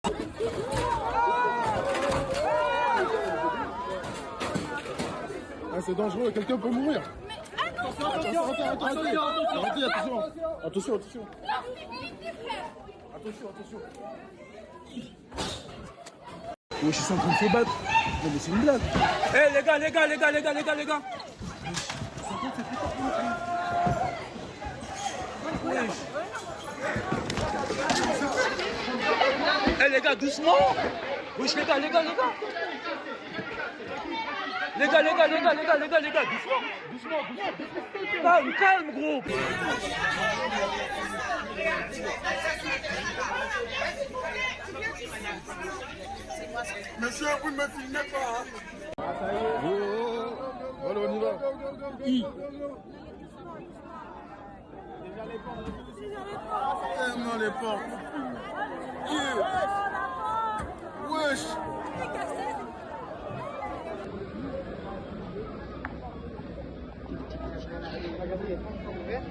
Ah, c'est dangereux, quelqu'un peut mourir. Attention. Wesh, ils sont en train de se battre. Non mais c'est une blague. Eh les gars. Eh les gars, doucement. Wesh les gars. Les gars, doucement. Calme gros. Monsieur, vous ne me filmez pas. Allez, on y va. Ferme les portes. Wesh. Regardez, il y a pas encore ouvert.